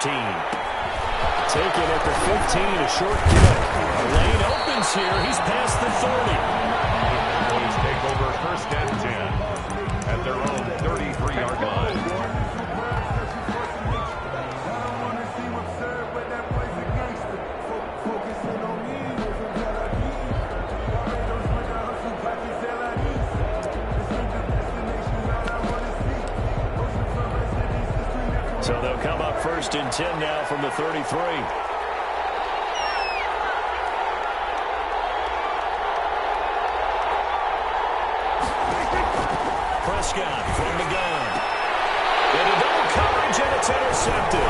15. Taken at the 15, a short kick. A lane opens here. He's past the 30. Cowboys take over first and 10 at their own 33-yard line. So they'll come up first and 10 now from the 33. Prescott from the gun. Into double coverage, and it's intercepted.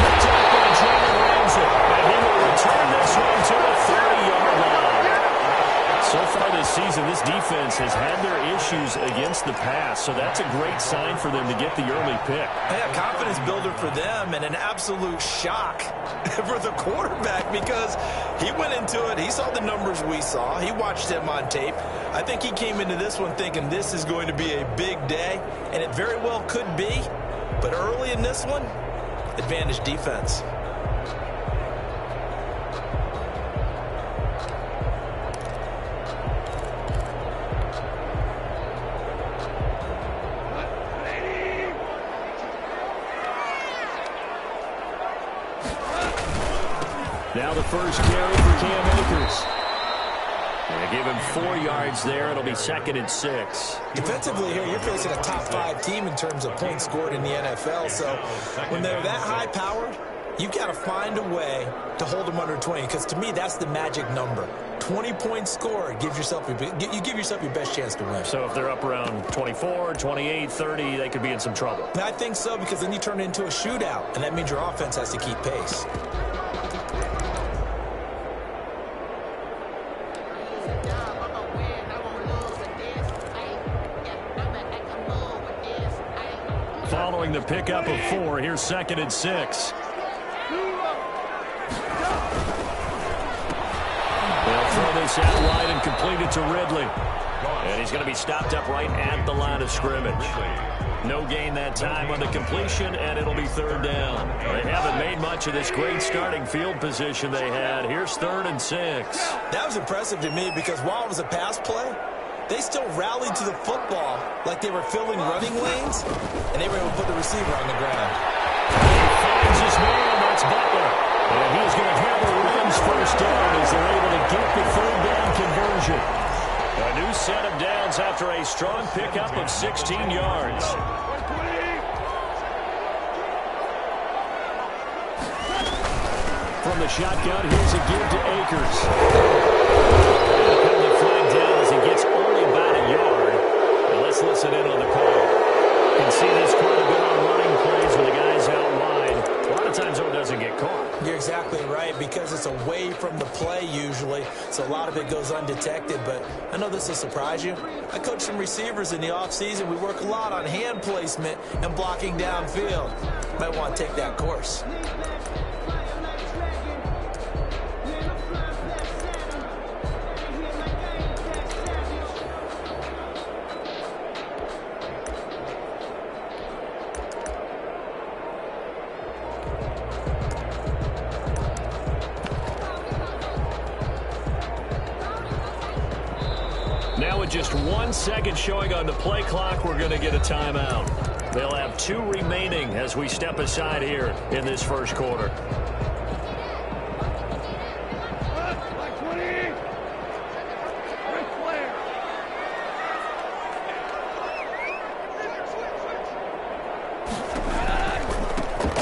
Picked up by Jalen Ramsey, and he will return this one to the 30-yard line. So far this season, this defense has had their issues against the pass, so that's a great sign for them to get the early pick. Yeah, confidence builder for them and an absolute shock for the quarterback because he went into it. He saw the numbers we saw. He watched them on tape. I think he came into this one thinking this is going to be a big day, and it very well could be. But early in this one, advantage defense. Now the first carry for Cam Akers. They give him 4 yards there. It'll be 2nd and 6. Defensively here, you're facing a top-5 team in terms of points scored in the NFL. So when they're that high-powered, you've got to find a way to hold them under 20. Because to me, that's the magic number. 20 points scored, you give yourself your best chance to win. So if they're up around 24, 28, 30, they could be in some trouble. I think so, because then you turn it into a shootout, and that means your offense has to keep pace. Following the pickup of 4, here's 2nd and 6. They'll throw this out wide and complete it to Ridley. And he's going to be stopped up right at the line of scrimmage. No gain that time on the completion, and it'll be 3rd down. They haven't made much of this great starting field position they had. Here's 3rd and 6. That was impressive to me because while it was a pass play, they still rallied to the football like they were filling running lanes, and they were able to put the receiver on the ground. He finds his man, that's Butler. And he's going to have the Rams first down as they're able to get the 3rd down conversion. A new set of downs after a strong pickup of 16 yards. From the shotgun, here's a give to Akers. Penalty flag down as he gets only about a yard. Now let's listen in on the call. You can see this quite a bit on running plays with the guys out wide. A lot of times, though, it doesn't get caught. You're exactly right, because it's away from the play usually, so a lot of it goes undetected. But I know this will surprise you. I coach some receivers in the offseason. We work a lot on hand placement and blocking downfield. Might want to take that course. Now with just 1 second showing on the play clock, we're going to get a timeout. They'll have 2 remaining as we step aside here in this first quarter.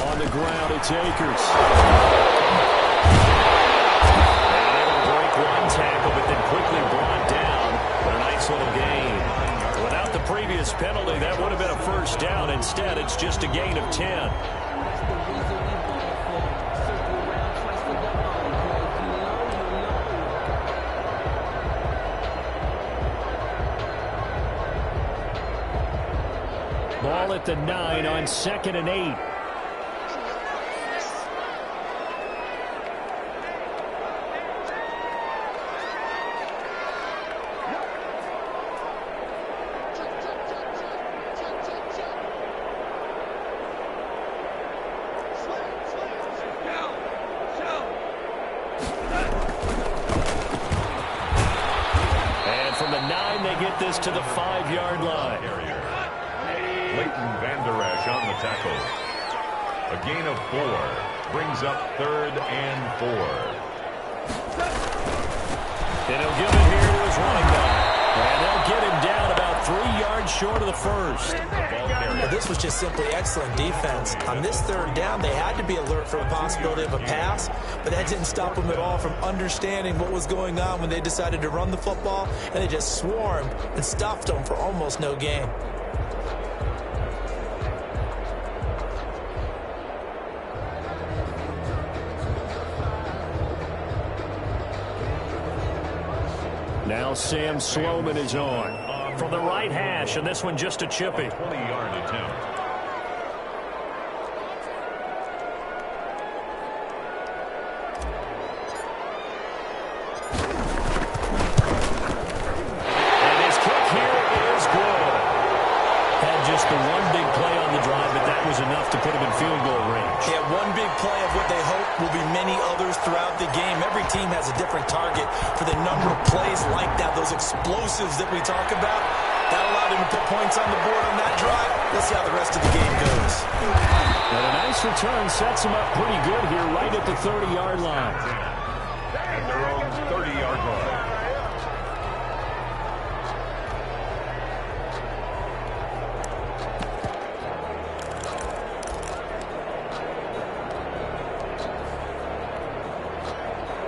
On the ground, it's Akers. And able to break 1 tackle, but then quickly brought down. A nice little gain. Without the previous penalty, that would have been a first down. Instead, it's just a gain of 10. Ball at the 9 on 2nd and 8. this to the 5-yard line. Leighton Vander Esch on the tackle. A gain of 4 brings up 3rd and 4. And he'll give it here to his running back. And they'll get him down about 3 yards short of the first. Well, this was just simply excellent defense. On this 3rd down, they had to be alert for the possibility of a pass, but that didn't stop them at all from understanding what was going on when they decided to run the football, and they just swarmed and stuffed them for almost no gain. Now Sam Sloman is on from the right hash, and this one just a chippy. 20-yard attempt. And his kick here is good. Had just the one big play on the drive, but that was enough to put him in field goal range. Yeah, one big play of what they hope will be many others throughout the game. Every team has a different target for the number of plays like that, those explosives that we talk about. That allowed him to put points on the board on that drive. Let's see how the rest of the game goes. And a nice return sets him up pretty good here right at the 30-yard line. At their own 30-yard line.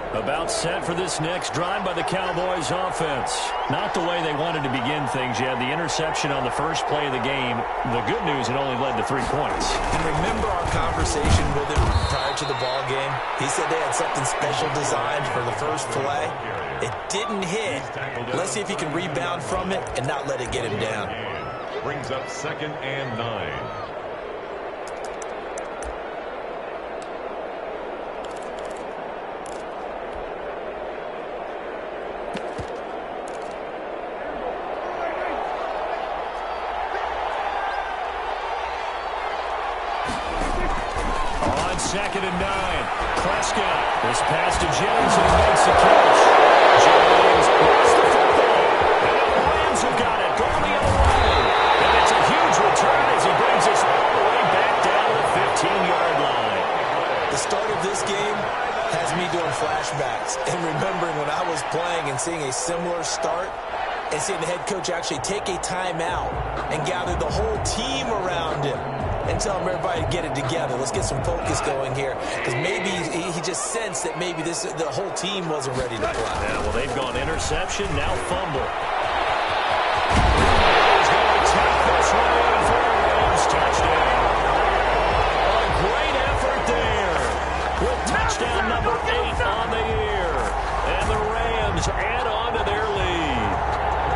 About set for this next drive by the Cowboys offense. Not the way they wanted to begin things. You had the interception on the first play of the game. The good news, it only led to 3 points. And remember our conversation with him prior to the ball game? He said they had something special designed for the first play. It didn't hit. Let's see if he can rebound from it and not let it get him down. Brings up 2nd and 9. Second and 9. Prescott. This pass to Jennings, and he makes the catch. Jennings lost the football. And the Lions have got it. Going the other way. And it's a huge return as he brings us all the way back down to the 15-yard line. The start of this game has me doing flashbacks and remembering when I was playing and seeing a similar start and seeing the head coach actually take a timeout and gather the whole team around him and tell him everybody to get it together. Let's get some focus going here, because maybe he just sensed that maybe the whole team wasn't ready to play. Yeah, well, they've gone interception, now fumble. He's going to tap this one in for a Rams touchdown. A great effort there with touchdown number 8 on the year. And the Rams add on to their lead.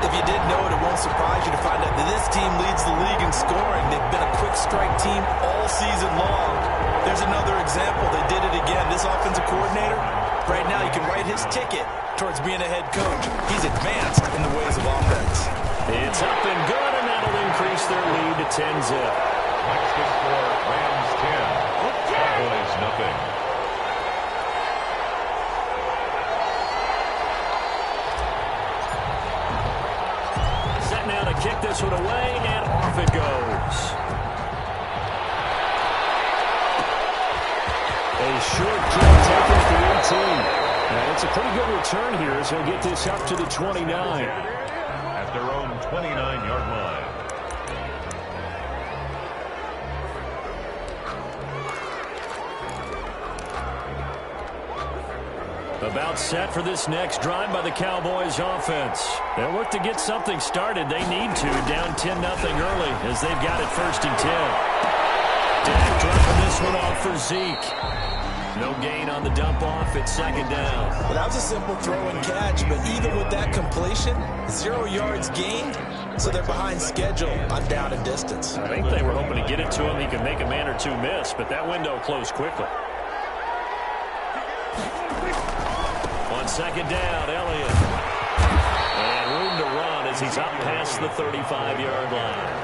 If you didn't know it, it won't surprise you to find out that this team leads the league in scoring. They've been a quick strike team all season long. There's another example. They did it again. This offensive coordinator, right now, you can write his ticket towards being a head coach. He's advanced in the ways of offense. It's up and good, and that'll increase their lead to 10-zip. Next is for Rams 10. Cowboys nothing. Now to kick this one away, and off it goes. A short kick taken at the 18. And it's a pretty good return here as he'll get this up to the 29. At their own 29-yard line. About set for this next drive by the Cowboys offense. They'll look to get something started. They need to, down 10-0 early as they've got it 1st and 10. Dak dropping this one off for Zeke. No gain on the dump off. It's 2nd down. Well, that was a simple throw and catch, but even with that completion, 0 yards gained, so they're behind schedule on down and distance. I think they were hoping to get it to him. He could make a man or two miss, but that window closed quickly. On 2nd down, Elliott. And room to run as he's up past the 35-yard line.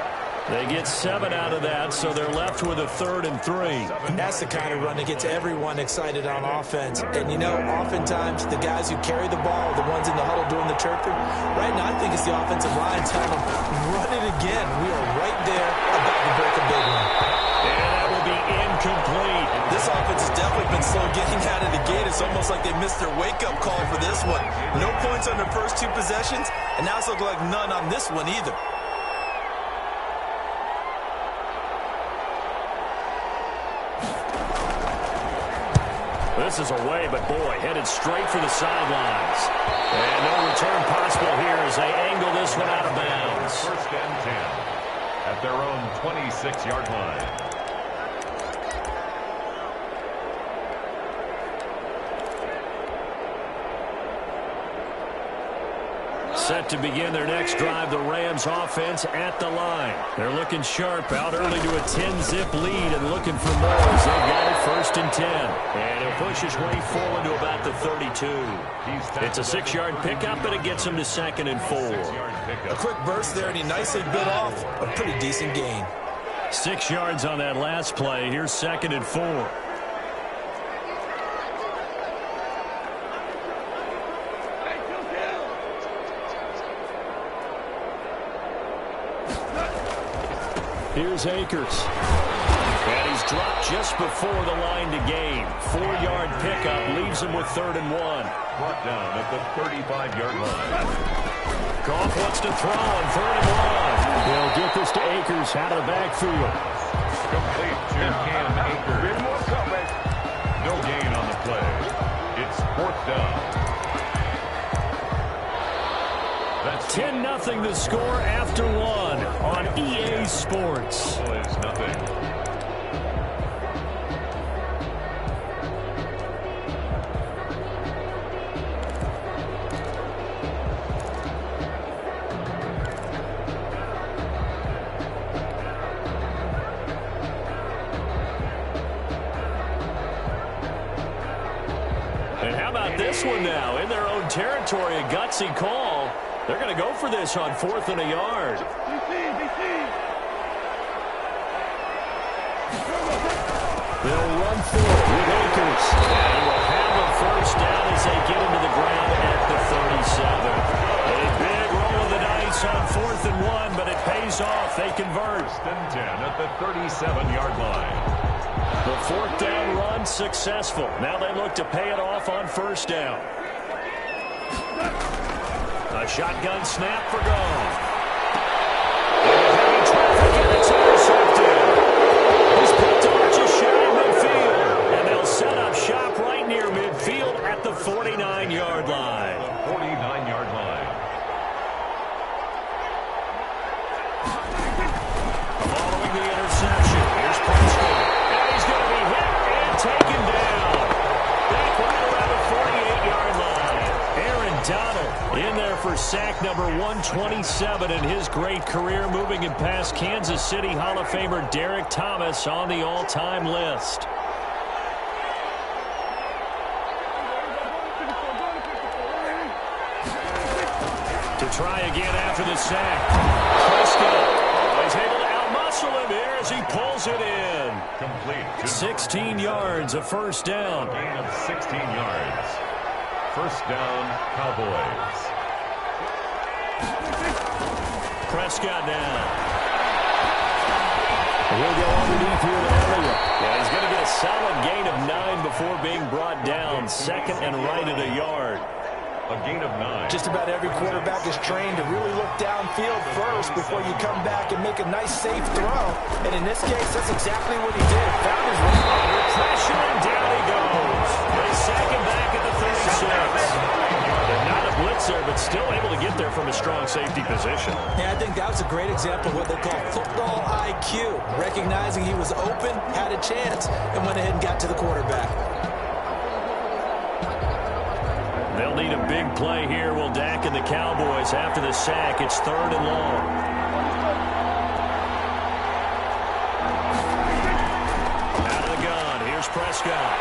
They get 7 out of that, so they're left with a 3rd and 3. That's the kind of run that gets everyone excited on offense. And, you know, oftentimes the guys who carry the ball, the ones in the huddle doing the chirping, right now I think it's the offensive line telling them, run it again. We are right there about to break a big one. And that will be incomplete. This offense has definitely been slow getting out of the gate. It's almost like they missed their wake-up call for this one. No points on their first 2 possessions, and now it's looking like none on this one either. This is away, but boy, headed straight for the sidelines. And no return possible here as they angle this one out of bounds. 1st and 10 at their own 26-yard line. Set to begin their next drive, the Rams offense at the line. They're looking sharp, out early to a 10-zip lead and looking for more as they've got it 1st and 10. And he'll push his way forward to about the 32. It's a 6-yard pickup, and it gets him to 2nd and 4. A quick burst there, and he nicely bit off a pretty decent gain. 6 yards on that last play. Here's 2nd and 4. Here's Akers. And he's dropped just before the line to gain. 4-yard pickup leaves him with 3rd and 1. Brought down at the 35-yard line. Goff wants to throw on 3rd and 1. They'll get this to Akers out of the backfield. Complete to Cam Akers. No gain on the play. It's 4th down. That's 10-0 the score after 1 on EA Sports. Is nothing. And how about this one now? In their own territory, a gutsy call. They're going to go for this on 4th and a yard. They'll run for it with Akers. And he will have a 1st down as they get into the ground at the 37. A big roll of the dice on 4th and 1, but it pays off. They convert. 1st and 10 at the 37-yard line. The 4th down run successful. Now they look to pay it off on 1st down. A shotgun snap for Goff. Heavy traffic, and it's intercepted. He's picked off just shy of midfield. And they'll set up shop right near midfield at the 49-yard line. 49-yard line. Following the interception, here's Prescott. And he's going to be hit and taken down. Back right around the 48-yard line. Aaron Donald in there for sack number 127 in his great career, moving him past Kansas City Hall of Famer Derek Thomas on the all-time list. To try again after the sack. Prescott is able to outmuscle him here as he pulls it in. Complete. 16 yards, a 1st down. Gain of 16 yards. 1st down, Cowboys. Prescott now. He'll go underneath here to Elliott. Yeah, he's going to get a solid gain of 9 before being brought down. 2nd and right at a yard. A gain of 9. Just about every quarterback is trained to really look downfield first before you come back and make a nice, safe throw. And in this case, that's exactly what he did. Found his way. Under pressure, and down he goes. They sack him back at the 36. They're not a blitzer, but still able to get there from a strong safety position. Yeah, I think that was a great example of what they call football IQ. Recognizing he was open, had a chance, and went ahead and got to the quarterback. They'll need a big play here. Will Dak and the Cowboys after the sack. It's 3rd and long. Out of the gun. Here's Prescott.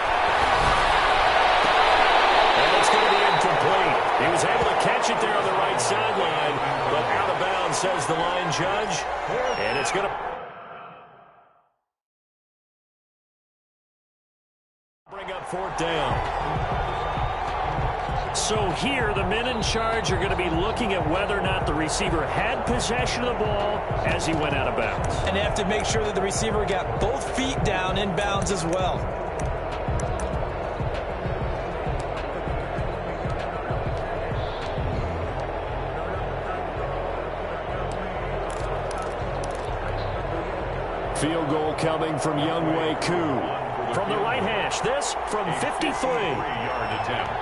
And it's going to be incomplete. He was able to catch it there on the right sideline, but out of bounds, says the line judge. And it's going to bring up fourth down. So here, the men in charge are going to be looking at whether or not the receiver had possession of the ball as he went out of bounds. And they have to make sure that the receiver got both feet down in bounds as well. Field goal coming from Younghoe Koo. From the right hash, this from 53. 3-yard attempt.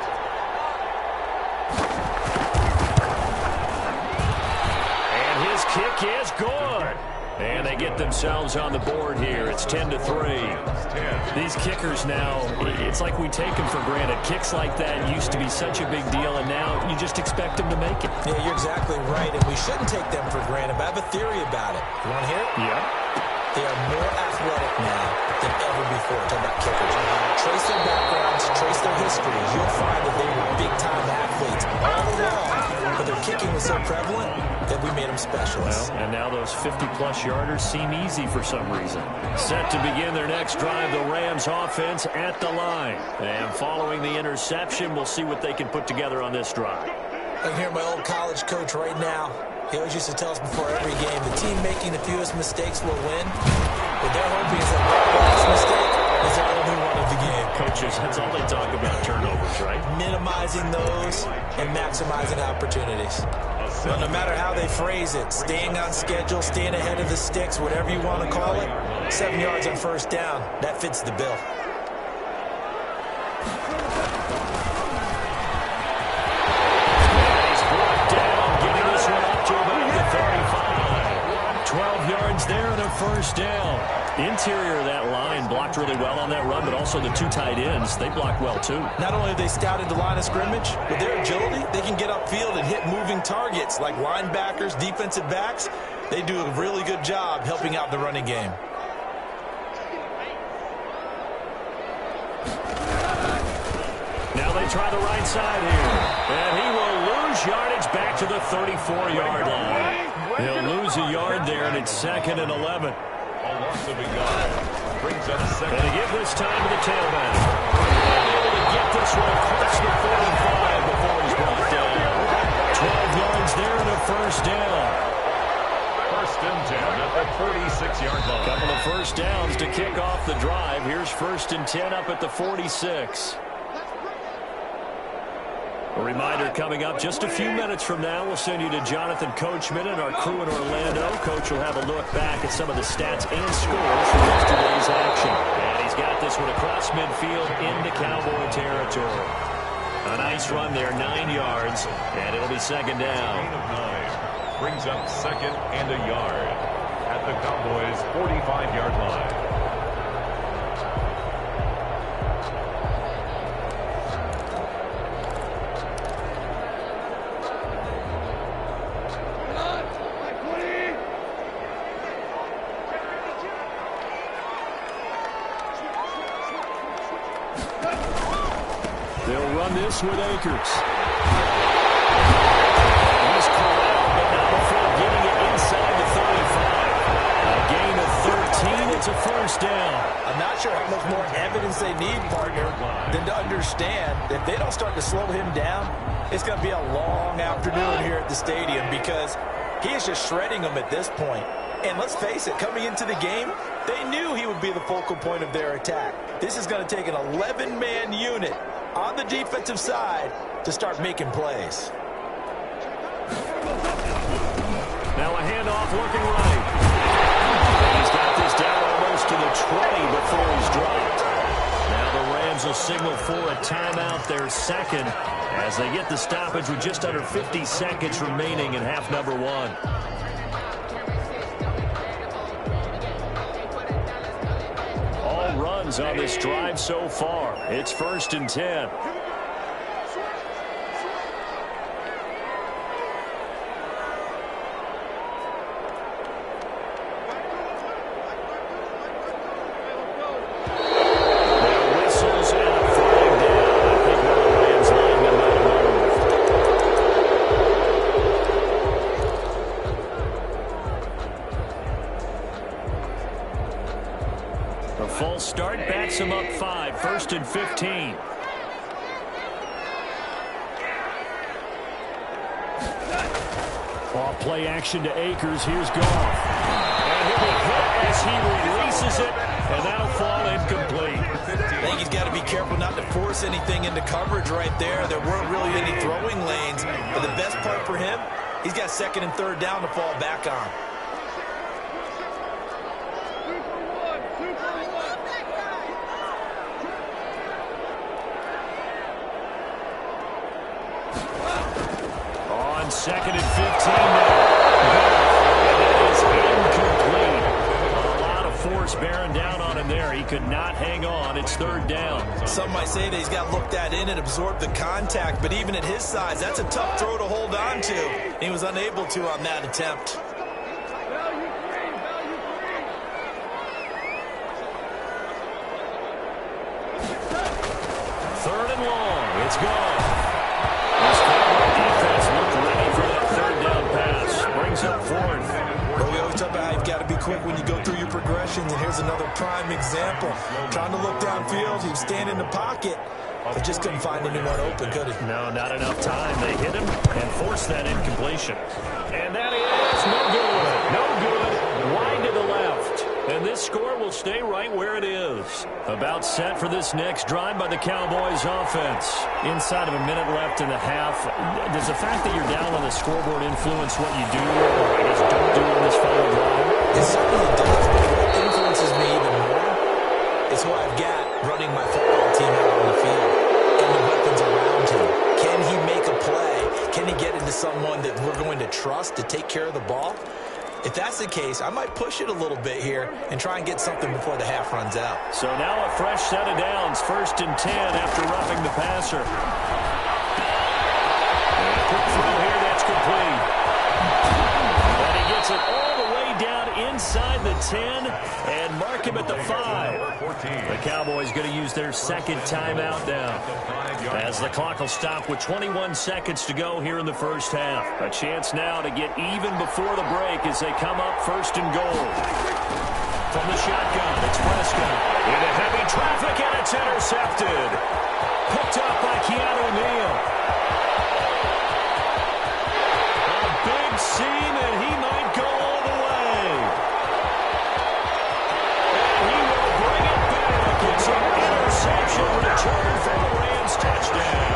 And his kick is good. And they get themselves on the board here. It's 10-3. These kickers now, it's like we take them for granted. Kicks like that used to be such a big deal, and now you just expect them to make it. Yeah, you're exactly right, and we shouldn't take them for granted, but I have a theory about it. You want to hear it? Yeah. They are more athletic now than ever before. Talk about kickers. Trace their backgrounds, trace their histories. You'll find that they were big-time athletes all along, but their kicking was so prevalent that we made them specialists. Well, and now those 50-plus yarders seem easy for some reason. Set to begin their next drive, the Rams offense at the line. And following the interception, we'll see what they can put together on this drive. I can hear my old college coach right now. He always used to tell us before every game, the team making the fewest mistakes will win. What they're hoping is that last mistake is the only one of the game. Coaches, that's all they talk about, turnovers, right? Minimizing those and maximizing opportunities. Well, no matter how they phrase it, staying on schedule, staying ahead of the sticks, whatever you want to call it, 7 yards on first down, that fits the bill. There and a first down. The interior of that line blocked really well on that run, but also the two tight ends, they blocked well too. Not only have they scouted the line of scrimmage, with their agility, they can get upfield and hit moving targets like linebackers, defensive backs. They do a really good job helping out the running game. Now they try the right side here. And he will lose yardage back to the 34-yard line. He'll lose a yard there, and it's 2nd and 11. A loss of a yard. Brings up second. And they give this time to the tailback. Able to get this one across the 45 before he's brought down. 12 yards there and a first down. First and 10 at the 46-yard line. Couple of first downs to kick off the drive. Here's 1st and 10 up at the 46. A reminder coming up just a few minutes from now. We'll send you to Jonathan Coachman and our crew in Orlando. Coach will have a look back at some of the stats and scores from yesterday's action. And he's got this one across midfield into Cowboy territory. A nice run there, 9 yards, and it'll be 2nd down. Gain of 9. Brings up 2nd and a yard at the Cowboys' 45-yard line. They'll run this with Akers. He's corralled, but not before getting it inside the 35. A gain of 13. It's a first down. I'm not sure how much more evidence they need, partner, than to understand that if they don't start to slow him down, it's going to be a long afternoon here at the stadium because he is just shredding them at this point. And let's face it, coming into the game, they knew he would be the focal point of their attack. This is going to take an 11-man unit on the defensive side to start making plays. Now a handoff looking right. He's got this down almost to the 20 before he's dropped. Now the Rams will signal for a timeout, their second, as they get the stoppage with just under 50 seconds remaining in half number 1. Runs on this drive so far. It's 1st and 10. A false start backs him up 5, 1st and 15. Off play action to Akers. Here's Goff. And he'll be hit as he releases it, and that'll fall incomplete. I think he's got to be careful not to force anything into coverage right there. There weren't really any throwing lanes, but the best part for him, he's got 2nd and 3rd down to fall back on. On 2nd and 15 now. And it is incomplete. A lot of force bearing down on him there. He could not hang on. It's 3rd down. Some might say that he's got looked at in and absorbed the contact, but even at his size, that's a tough throw to hold on to. He was unable to on that attempt. Third and long. It's gone. This Cowboy defense looked ready for that 3rd down pass. Brings up 4th. But we always talk about how you've got to be quick when you go through your progressions, and here's another prime example. Trying to look downfield, he was standing in the pocket, but just couldn't find anyone open, could he? No, not enough time. They hit him and forced that incompletion. And that is no good. No good. Wide to the left. And this score will stay right where it is. About set for this next drive by the Cowboys offense. Inside of a minute left in the half. Does the fact that you're down on the scoreboard influence what you do, or I guess don't do on this final drive? It certainly does, but what influences me even more is who I've got running my football team out on the field and the weapons around him. Can he make a play? Can he get into someone that we're going to trust to take care of the ball? If that's the case, I might push it a little bit here and try and get something before the half runs out. So now a fresh set of downs, 1st and 10 after roughing the passer. And a quick throw here, that's complete. And he gets it all the way down inside the 10 and mark him at the 5. The Cowboys going to use their 2nd timeout now, as the clock will stop with 21 seconds to go here in the 1st half. A chance now to get even before the break as they come up 1st and goal. From the shotgun, it's Prescott. Into heavy traffic, and it's intercepted. Picked up by Keanu Neal. A big seam, and he might go all the way. And he will bring it back. It's an interception return for the Rams touchdown.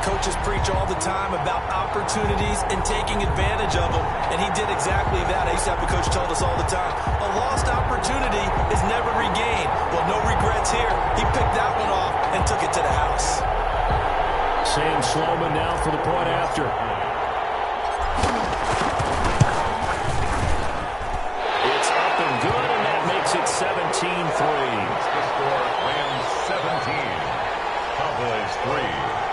Coaches preach all the time about opportunities and taking advantage of them, and he did exactly that. I used to have a coach told us all the time, a lost opportunity is never regained. Well, no regrets here. He picked that one off and took it to the house. Sam Sloman now for the point after. It's up and good, and that makes it 17-3. The score, Rams 17, Cowboys 3.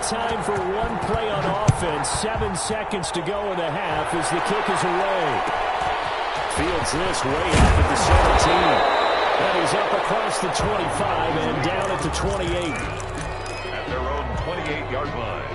Time for one play on offense. 7 seconds to go in the half as the kick is away. Fields this way up at the 17. And he's up across the 25 and down at the 28. At their own 28-yard line.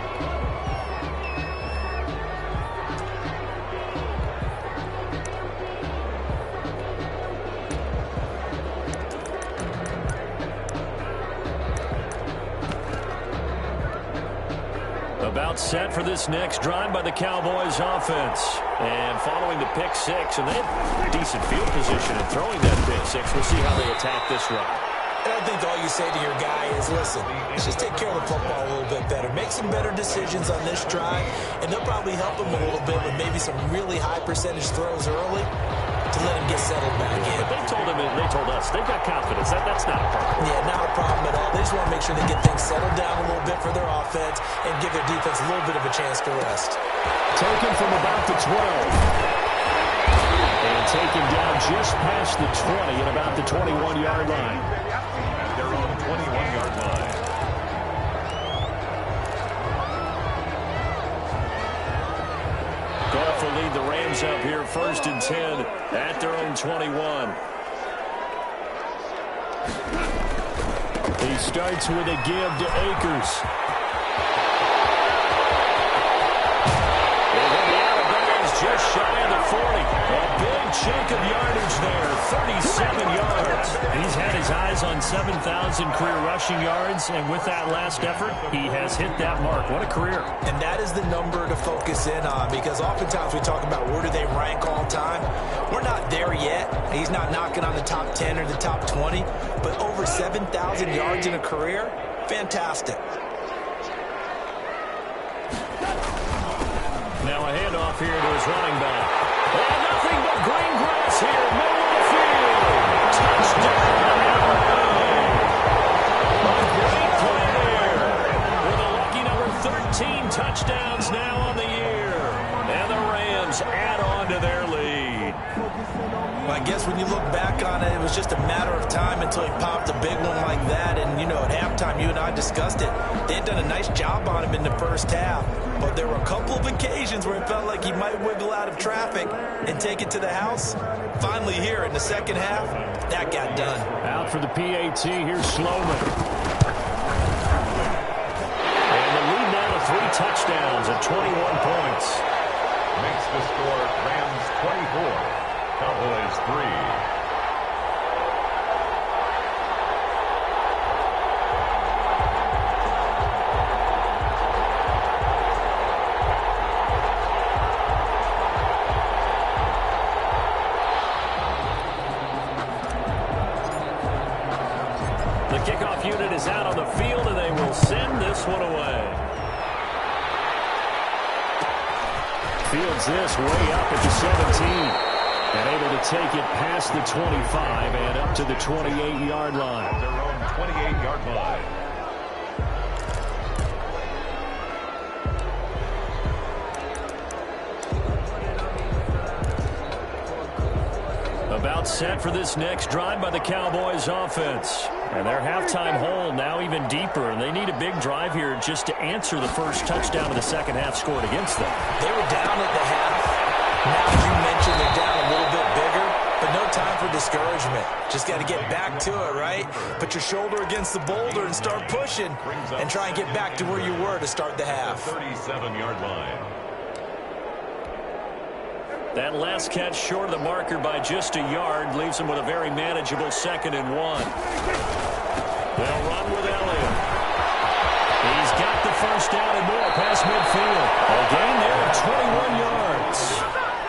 About set for this next drive by the Cowboys offense. And following the pick 6, and they have decent field position in throwing that pick 6. We'll see how they attack this run. I think all you say to your guy is, listen, let's just take care of the football a little bit better. Make some better decisions on this drive, and they'll probably help him a little bit with maybe some really high percentage throws early to let him get settled back in. But they told us, they've got confidence. That's not a problem. Yeah, not a problem at all. They just want to make sure they get things settled down a little bit for their offense and give their defense a little bit of a chance to rest. Taken from about the 12. And taken down just past the 20 at about the 21-yard line. At their own 21-yard line. Goff will lead the Rams up here 1st and 10 at their own 21. He starts with a give to Akers. Just shy of the 40. A big chunk of yardage there, 37 yards. He's had his eyes on 7,000 career rushing yards, and with that last effort, he has hit that mark. What a career. And that is the number to focus in on, because oftentimes we talk about where do they rank all time. We're not there yet. He's not knocking on the top 10 or the top 20, but over 7,000 yards in a career, fantastic. Now a handoff here to his running back. And nothing but green grass here, middle of the field. Touchdown, a great play there. With a lucky number 13 touchdowns now on the year. And the Rams add on to their lead. Well, I guess when you look back on it, it was just a matter of time until he popped a big one like that. And, you know, at halftime, you and I discussed it. They had done a nice job on him in the first half. But there were a couple of occasions where it felt like he might wiggle out of traffic and take it to the house. Finally here in the second half, that got done. Out for the PAT, here's Sloman. And the lead now to 3 touchdowns at 21 points. Makes the score Rams 24. Cowboys 3. The kickoff unit is out on the field, and they will send this one away. Fields this way up at the 17. And able to take it past the 25 and up to the 28-yard line. Their own 28-yard line. About set for this next drive by the Cowboys offense. And their halftime hole now even deeper, and they need a big drive here just to answer the first touchdown of the second half scored against them. They were down at the half. Now, as you mentioned, they're down a little bit bigger, but no time for discouragement. Just got to get back to it, right? Put your shoulder against the boulder and start pushing and try and get back to where you were to start the half. 37-yard line. That last catch short of the marker by just a yard leaves them with a very manageable 2nd and 1. They'll run with Elliott. He's got the first down and more past midfield. A gain there of 21 yards.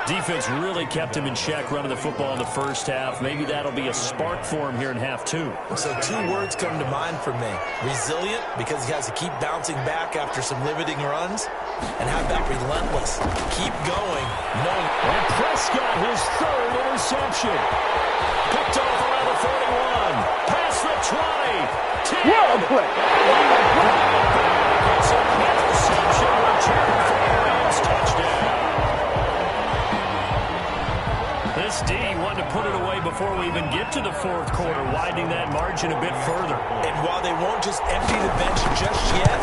Defense really kept him in check running the football in the first half. Maybe that'll be a spark for him here in half 2. So 2 words come to mind for me. Resilient, because he has to keep bouncing back after some limiting runs. And how about relentless? Keep going. And Prescott, his 3rd interception. Picked off around the 41. Past the 20. 10. Well played. It's an interception return for the Rams touchdown. This D wanted to put it away before we even get to the 4th quarter, widening that margin a bit further. And while they won't just empty the bench just yet,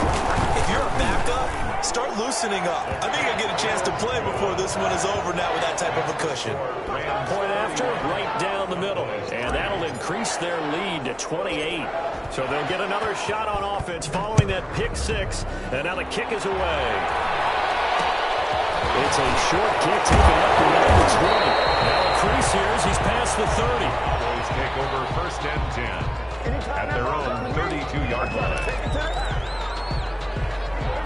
if you're a backup, start loosening up. I think you'll get a chance to play before this one is over now with that type of a cushion. Point after, right down the middle. And that'll increase their lead to 28. So they'll get another shot on offense following that pick 6. And now the kick is away. It's a short kick taken up around the 20. Now a crease here as he's past the 30. Cowboys take over 1st and 10 at their own 32-yard line.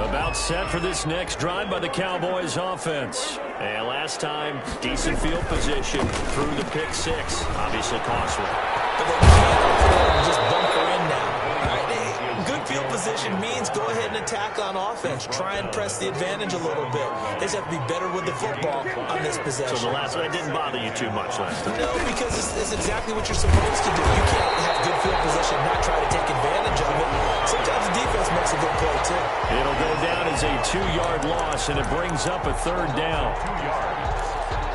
About set for this next drive by the Cowboys offense. And last time, decent field position through the pick 6. Obviously costly. But they can't afford to just bunker in now. All right, good field position means go ahead and attack on offense. Try and press the advantage a little bit. They just have to be better with the football on this possession. So the last one didn't bother you too much last time? No, because it's exactly what you're supposed to do. You can't have good field position and not try to take advantage of it. Sometimes the defense makes a good play, too. It'll go down as a 2-yard loss, and it brings up a 3rd down. 2 yards.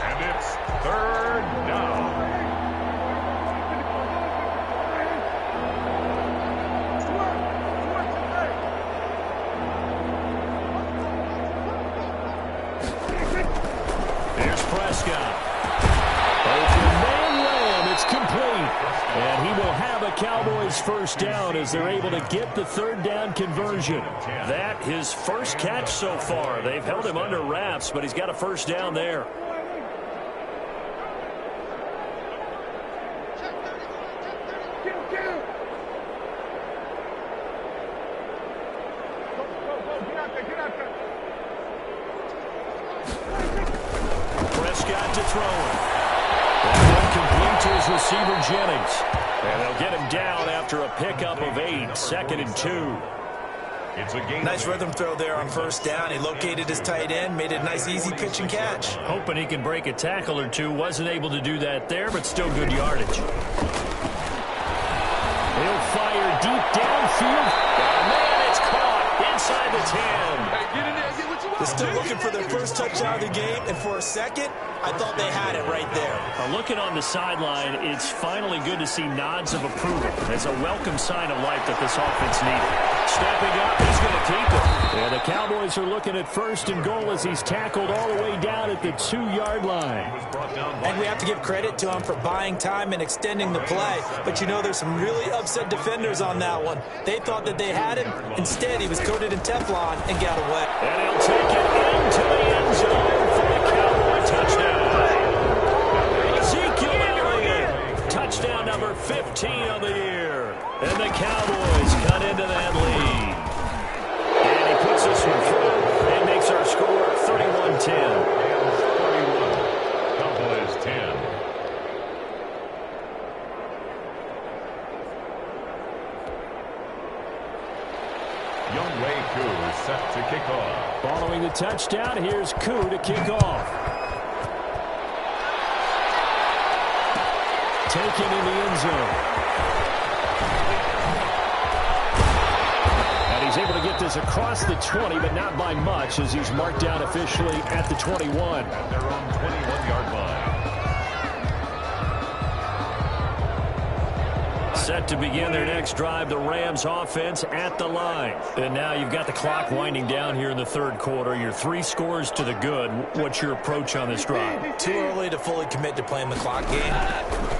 And it's 3rd down. Here's Prescott. Open man ran. It's complete. And he will have a Cowboys first down as they're able to get the third down conversion. That his first catch so far. They've held him under wraps, but he's got a first down there. Prescott to throw it. That complete to his receiver, Jennings. And they'll get him down after a pickup of 8, 2nd and 2. It's a game. Nice rhythm throw there on first down. He located his tight end, made it a nice easy pitch and catch. Hoping he can break a tackle or two. Wasn't able to do that there, but still good yardage. He'll fire deep downfield. Oh, man, it's caught inside the 10. They're still looking for their first touchdown of the game, and for a second, I thought they had it right there. Looking on the sideline, it's finally good to see nods of approval. It's a welcome sign of life that this offense needed. Stepping up, he's going to keep it. And the Cowboys are looking at 1st and goal as he's tackled all the way down at the 2-yard line. And we have to give credit to him for buying time and extending the play. But you know, there's some really upset defenders on that one. They thought that they had him. Instead, he was coated in Teflon and got away. And he'll take it into the end zone for the Cowboy touchdown. Touchdown number 15 on the year. And the Cowboys cut into that lead. And he puts this one through and makes our score 31-10. Cowboys 10. Younghoe Koo set to kick off. Following the touchdown, here's Koo to kick off. Taken in the end zone. And he's able to get this across the 20, but not by much, as he's marked down officially at the 21. At their own 21-yard line. Set to begin their next drive, the Rams offense at the line. And now you've got the clock winding down here in the third quarter. Your 3 scores to the good. What's your approach on this drive? Too early to fully commit to playing the clock game.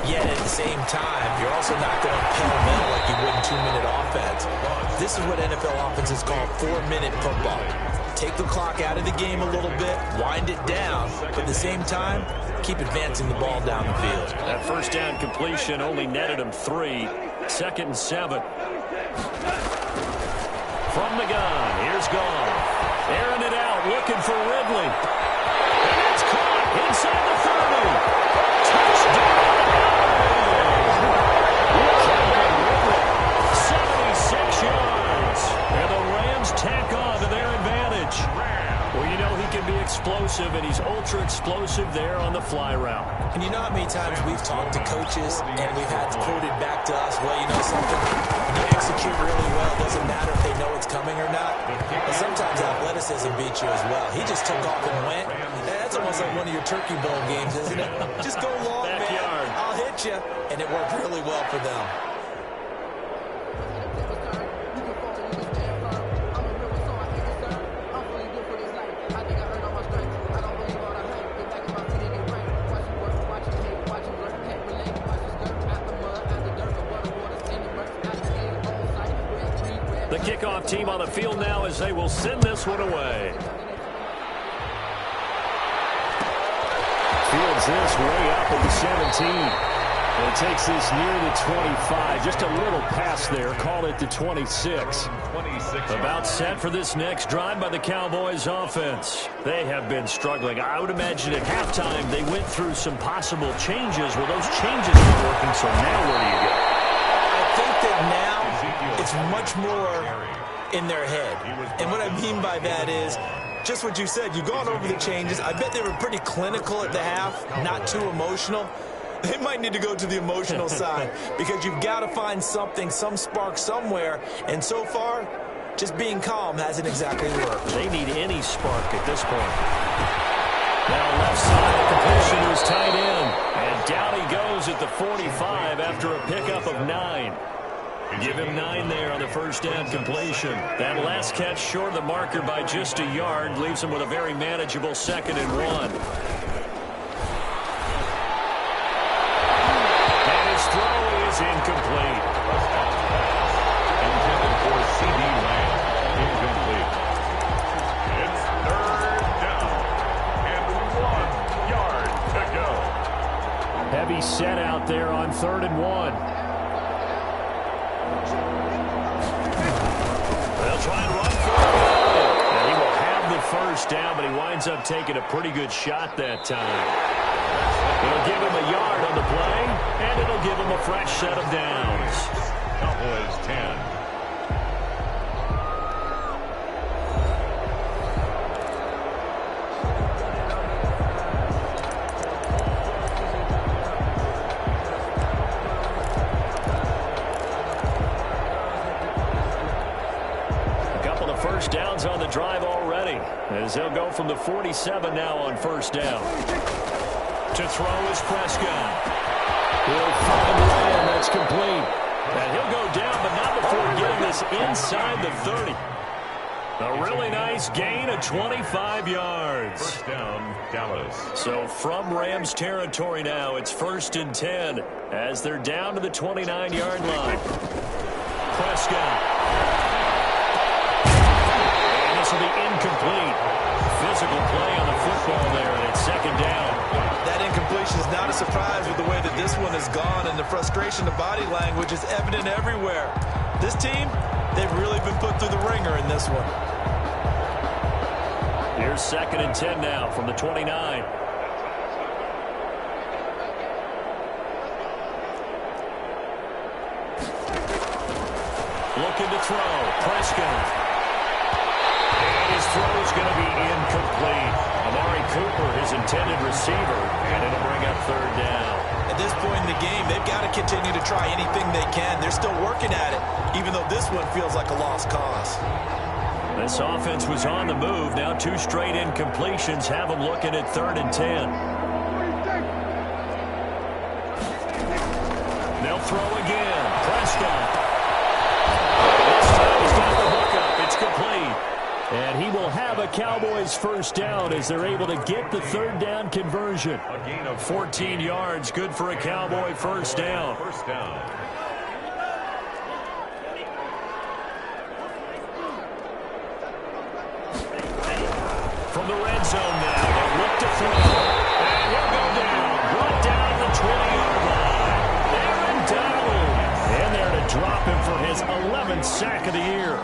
Yet at the same time, you're also not going pell-mell like you would in 2-minute offense. This is what NFL offenses call 4-minute football. Take the clock out of the game a little bit, wind it down, but at the same time, keep advancing the ball down the field. That first down completion only netted him 3. 2nd and 7. From the gun, here's Goff. Airing it out, looking for Ridley. And it's caught inside the 30. Touchdown! 76 yards. And the Rams tack on to their advantage. Well, you know he can be explosive, and he's ultra-explosive there on the fly route. And you know how many times we've talked to coaches and we've had quoted back to us, well, you know something, when you execute really well, it doesn't matter if they know it's coming or not. But sometimes athleticism beats you as well. He just took off and went. That's almost like one of your Turkey Bowl games, isn't it? Just go long, Backyard. man. I'll hit you. And it worked really well for them. The kickoff team on the field now as they will send this one away. Fields this way up at the 17. And takes this near the 25. Just a little pass there. Call it the 26. About set for this next drive by the Cowboys offense. They have been struggling. I would imagine at halftime they went through some possible changes. Well, those changes are working, so now where do you go? I think that now it's much more in their head. And what I mean by that is just what you said. You've gone over the changes. I bet they were pretty clinical at the half, not too emotional. They might need to go to the emotional side because you've got to find something, some spark somewhere. And so far, just being calm hasn't exactly worked. They need any spark at this point. Now left side, the completion to his tight end. And down he goes at the 45 after a pickup of 9. Give him 9 there on the first down completion. That last catch short of the marker by just a yard leaves him with a very manageable 2nd and 1. And his throw is incomplete. try and run for it. And he will have the first down, but he winds up taking a pretty good shot that time. It'll give him a yard on the play, and it'll give him a fresh set of downs. Cowboys 10. First downs on the drive already, as they'll go from the 47 now on first down. To throw is Prescott. He'll find Lamb. That's complete. And he'll go down, but not before getting this inside the 30. A really nice gain of 25 yards. First down, Dallas. So from Rams territory now, it's 1st and 10 as they're down to the 29-yard line. Prescott. Will be incomplete. Physical play on the football there, and it's 2nd down. That incompletion is not a surprise with the way that this one has gone, and the frustration, the body language is evident everywhere. This team, they've really been put through the ringer in this one. Here's 2nd and 10 now from the 29. Looking to throw. Prescott. His throw is going to be incomplete. Amari Cooper, his intended receiver, and it'll bring up 3rd down. At this point in the game, they've got to continue to try anything they can. They're still working at it, even though this one feels like a lost cause. This offense was on the move. Now 2 straight incompletions have them looking at 3rd and 10. They'll throw again. Prescott. This time he's got the hook up. It's complete. And he will have a Cowboys first down as they're able to get the 3rd down conversion. A gain of 14 yards, good for a Cowboy first down. First down. From the red zone now, they look to throw. And he'll go down, brought down the 20-yard line. Aaron Donald. And there to drop him for his 11th sack of the year.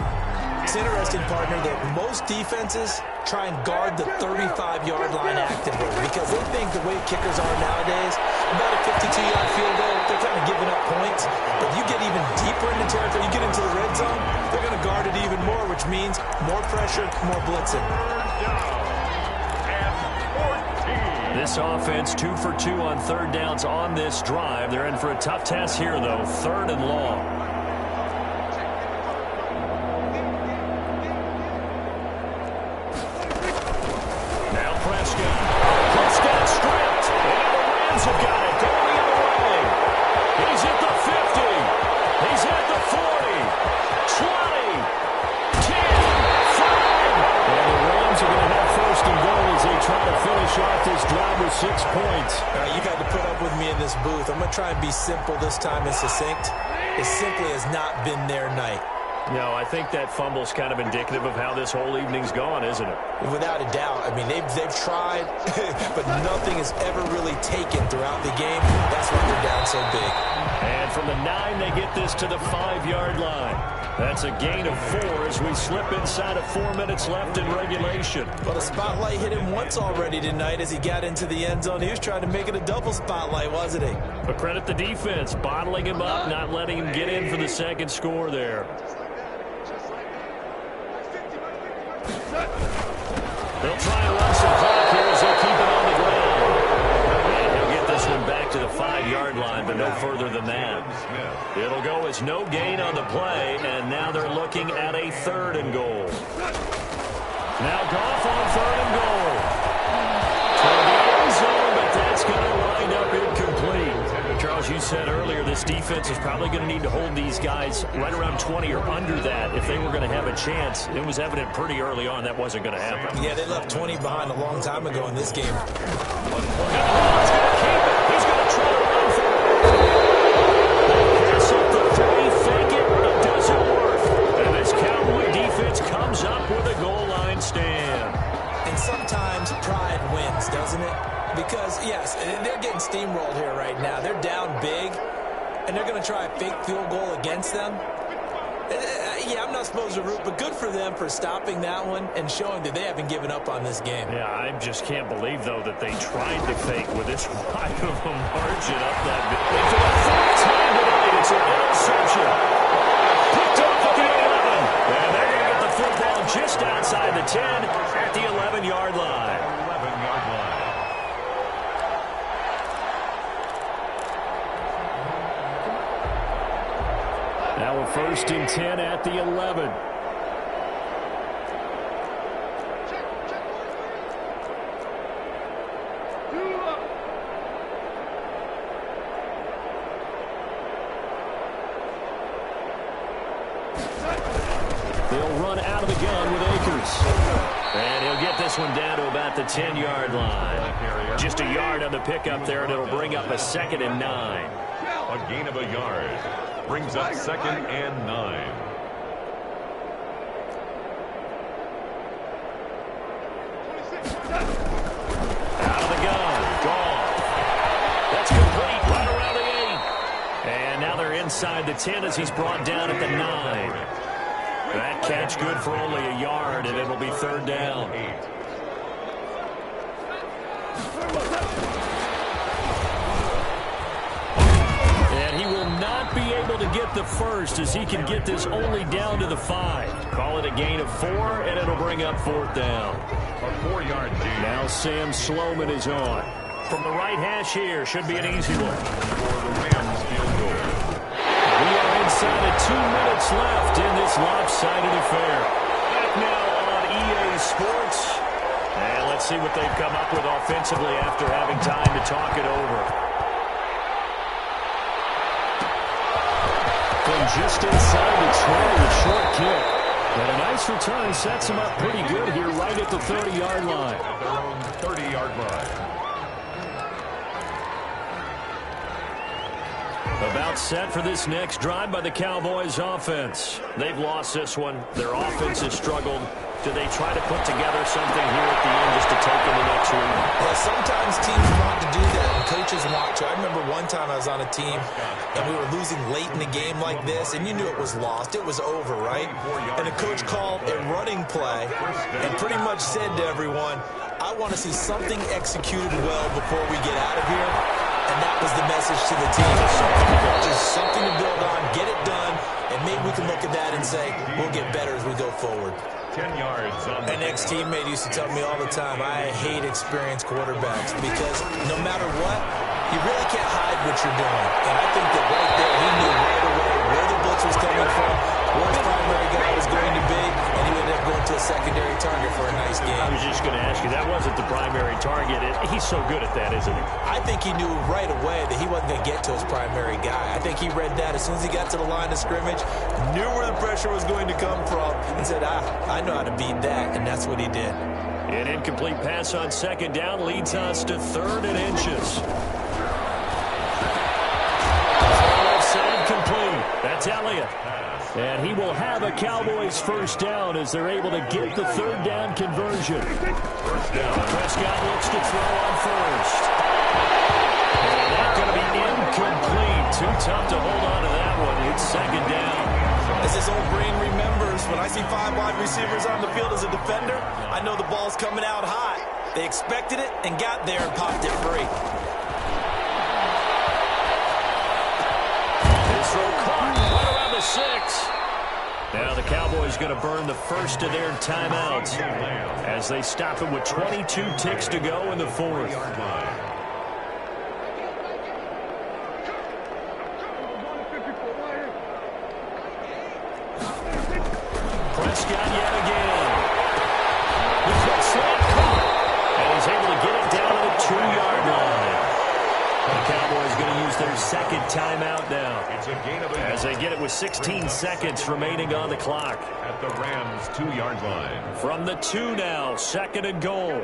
It's interesting, partner, that most defenses try and guard the 35-yard line actively because they think the way kickers are nowadays, about a 52-yard field goal, they're kind of giving up points. But you get even deeper into territory, you get into the red zone, they're going to guard it even more, which means more pressure, more blitzing. This offense 2 for 2 on 3rd downs on this drive. They're in for a tough task here, though, 3rd and long. Prescott stripped, and the Rams have got it going the other way. He's at the 50. He's at the 40, 20, 10, 5. And the Rams are going to have 1st and goal as they try to finish off this drive with 6 points. All right, you got to put up with me in this booth. I'm going to try and be simple this time and succinct. It simply has not been their night. No, I think that fumble's kind of indicative of how this whole evening's gone, isn't it? Without a doubt. I mean, they've tried, but nothing has ever really taken throughout the game. That's why they're down so big. And from the 9, they get this to the 5-yard line. That's a gain of 4 as we slip inside of 4 minutes left in regulation. Well, the spotlight hit him once already tonight as he got into the end zone. He was trying to make it a double spotlight, wasn't he? But credit the defense, bottling him up, not letting him get in for the 2nd score there. They'll try and run some clock here as they'll keep it on the ground. And he'll get this one back to the 5-yard line, but no further than that. It'll go as no gain on the play, and now they're looking at a 3rd and goal. Now Goff on 3rd and goal. Toward the end zone, but that's going to wind up incomplete. Charles, you said earlier this defense is probably going to need to hold these guys right around 20 or under that if they were going to have a chance. It was evident pretty early on that wasn't going to happen. Yeah, they left 20 behind a long time ago in this game. He's going to keep it. He's going to try to run for it. Pass up the 3, fake it. It doesn't work. And this Cowboy defense comes up with a goal line stand. And sometimes pride wins, doesn't it? Because, yes, they're getting steamrolled here right now. They're down big, and they're going to try a fake field goal against them. Yeah, I'm not supposed to root, but good for them for stopping that one and showing that they haven't given up on this game. Yeah, I just can't believe, though, that they tried to fake with this wide of a margin up that big. For the third time tonight, it's an interception. Picked up at the 11. And they're going to get the football just outside the 10 at the 11-yard line. 11-yard line. Now a 1st and 10 at the 11. They'll run out of the gun with Akers. And he'll get this one down to about the 10-yard line. Just a yard on the pickup there, and it'll bring up a 2nd and 9. A gain of a yard. Brings up 2nd and 9. Out of the gun. Gone. That's complete right around the 8. And now they're inside the 10 as he's brought down at the 9. That catch good for only a yard, and it'll be 3rd down. And he will not be able to get the first as he can get this only down to the 5. Call it a gain of 4, and it'll bring up 4th down. A 4-yard gain. Now Sam Sloman is on. From the right hash here, should be an easy one. For the Rams field goal. We are inside of 2 minutes left in this lopsided affair. Back now on EA Sports. And let's see what they've come up with offensively after having time to talk it over. From just inside the 20, a short kick. And a nice return sets him up pretty good here right at the 30-yard line. At their own 30-yard line. About set for this next drive by the Cowboys offense. They've lost this one. Their offense has struggled. Do they try to put together something here at the end just to take into next week? Well, sometimes teams want to do that, and coaches want to. I remember one time I was on a team, and we were losing late in the game like this, and you knew it was lost. It was over, right? And the coach called a running play and pretty much said to everyone, I want to see something executed well before we get out of here. And that was the message to the team. Just something to build on, get it done, and maybe we can look at that and say, we'll get better as we go forward. 10 yards on the An ex-teammate used to tell me all the time, I hate experienced quarterbacks because no matter what, you really can't hide what you're doing. And I think that right there, he knew right away where the blitz was coming from, where his primary guy was going to be, and he ended up going to a secondary target for a nice game. I was just going to ask you, that wasn't the primary target. He's so good at that, isn't he? I think he knew right away that he wasn't going to get to his primary guy. I think he read that as soon as he got to the line of scrimmage, knew where the pressure was going to come from, and said, I know how to beat that, and that's what he did. An incomplete pass on 2nd down leads us to 3rd and inches. Complete. That's Elliott. And he will have a Cowboys 1st down as they're able to get the 3rd down conversion. 1st down. Prescott looks to throw on 1st. And that's going to be incomplete. Too tough to hold on to that one. It's 2nd down. As his old brain remembers, when I see 5 wide receivers on the field as a defender, I know the ball's coming out high. They expected it and got there and popped it free. Right around the 6. Now the Cowboys going to burn the first of their timeouts as they stop it with 22 ticks to go in the 4th. Prescott yet again. He's got slant caught, and he's able to get it down to the 2-yard line. The Cowboys going to use their 2nd timeout now as they get it with 16 seconds remaining on the clock. At the Rams' 2-yard line. From the 2 now, 2nd and goal.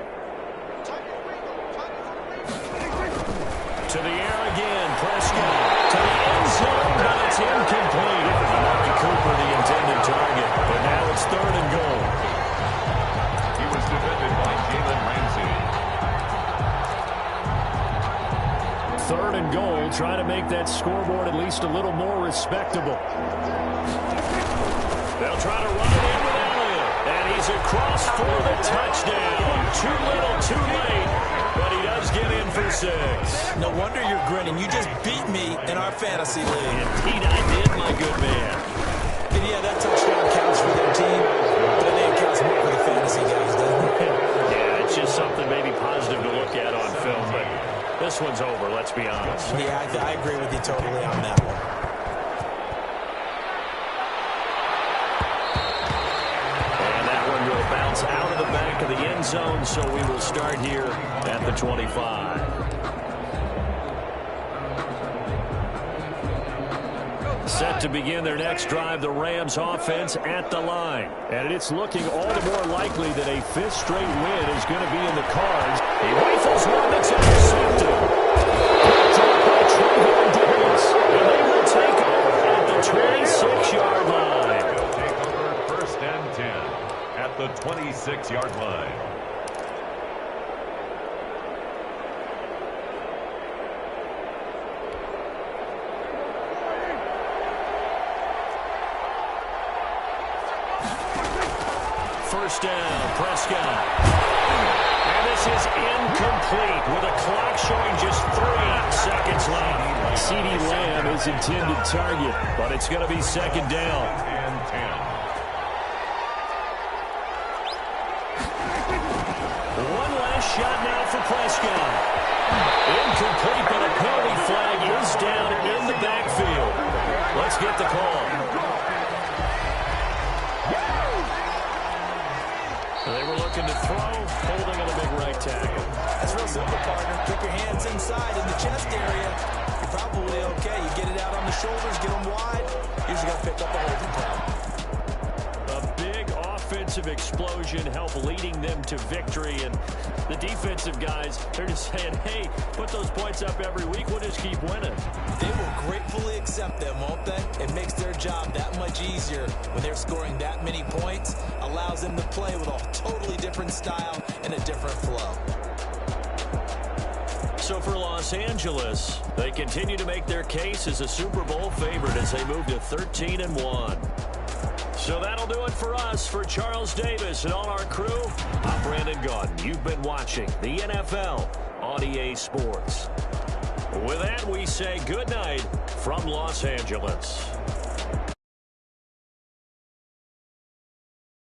To the air again, Prescott. To the end zone, but it's incomplete. Amari Cooper, the intended target. But now it's 3rd and goal. He was defended by Jalen Ramsey. 3rd and goal, trying to make that scoreboard at least a little more respectable. They'll try to run it in with Elliott. And he's across for the touchdown. Too little, too late. But he does get in for 6. No wonder you're grinning. You just beat me in our fantasy league. Indeed I did, my good man. And yeah, that touchdown counts for their team. But I think it counts more for the fantasy guys, doesn't it? Yeah, it's just something maybe positive to look at on film. But this one's over, let's be honest. Yeah, I agree with you totally on that one. Bounce out of the back of the end zone, so we will start here at the 25. Set to begin their next drive, the Rams offense at the line. And it's looking all the more likely that a 5th straight win is going to be in the cards. He rifles one that's intercepted. And they will take over at the 26-yard line. Take over 1st and 10. At the 26-yard line. First down, Prescott. And this is incomplete with a clock showing just 3 seconds left. CeeDee Lamb is intended target, but it's going to be 2nd down. And 10. Shot now for Prescott. Incomplete, but a penalty flag is down in the backfield. Let's get the call. They were looking to throw, holding on a big right tackle. That's real simple, partner. Kick your hands inside in the chest area. You're probably okay. You get it out on the shoulders, get them wide. Usually going to pick up a holding call. Offensive explosion help leading them to victory, and the defensive guys, they're just saying, hey, put those points up every week, we'll just keep winning. They will gratefully accept them, won't they? It makes their job that much easier when they're scoring that many points, allows them to play with a totally different style and a different flow. So for Los Angeles, they continue to make their case as a Super Bowl favorite as they move to 13-1. So that'll do it for us. For Charles Davis and all our crew, I'm Brandon Gaudin. You've been watching the NFL on EA Sports. With that, we say good night from Los Angeles.